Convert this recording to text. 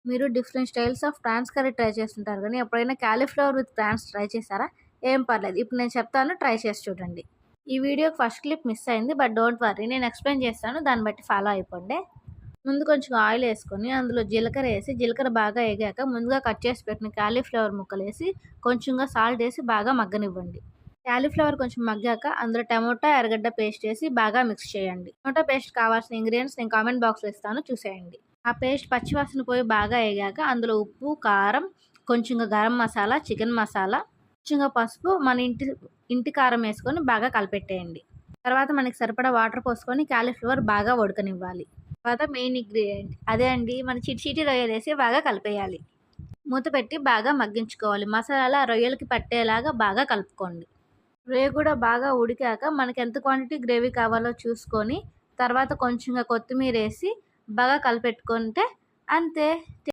మీరు different styles of prawns curry try చేస్తుంటారు కానీ ఎప్పుడైనా కాలీఫ్లవర్ విత్ ప్రాన్స్ ట్రై చేశారా? ఏం పర్లేదు. ఇప్పుడు నేను చెప్తాను, ట్రై చేసి చూడండి. ఈ వీడియోకి ఫస్ట్ క్లిప్ మిస్ అయింది. బట్ డోంట్ వర్రీ, నేను ఎక్స్‌ప్లెయిన్ చేస్తాను. దాన్ని బట్టి ఫాలో అయిపోండి. ముందు కొంచెం ఆయిల్ ఏసుకొని అందులో జీలకర్ర ఏసి, జీలకర్ర బాగా ఏగాక ముందుగా కట్ చేసి పెట్టిన కాలీఫ్లవర్ ముక్కలేసి, కొంచెంగా సాల్ట్ ఏసి బాగా మగ్గనివ్వండి. కాలీఫ్లవర్ కొంచెం మగ్గాక అందులో టమోటా, ఎర్రగడ్డ పేస్ట్ ఏసి బాగా మిక్స్ చేయండి. టమోటా పేస్ట్ కావాల్సిన ఇంగ్రీడియంట్స్ నేను కామెంట్ బాక్స్‌లో ఇస్తాను, చూసేయండి. ఆ పేస్ట్ పచ్చివాసన పోయి బాగా ఏగాక అందులో ఉప్పు, కారం, కొంచెంగా గరం మసాలా, చికెన్ మసాలా, కొంచెంగా పసుపు, మన ఇంటి కారం వేసుకొని బాగా కలిపెట్టేయండి. తర్వాత మనకి సరిపడా వాటర్ పోసుకొని కాలీఫ్లవర్ బాగా ఉడకనివ్వాలి. తర్వాత మెయిన్ ఇంగ్రీడియంట్ అదే అండి, మన చిట్టి రొయ్యలేసి బాగా కలిపేయాలి. మూత పెట్టి బాగా మగ్గించుకోవాలి. మసాలా రొయ్యలకి పట్టేలాగా బాగా కలుపుకోండి. రొయ్య కూడా బాగా ఉడికాక మనకి ఎంత క్వాంటిటీ గ్రేవీ కావాలో చూసుకొని తర్వాత కొంచెంగా కొత్తిమీర వేసి బాగా కలిపెట్టుకుంటే అంతే.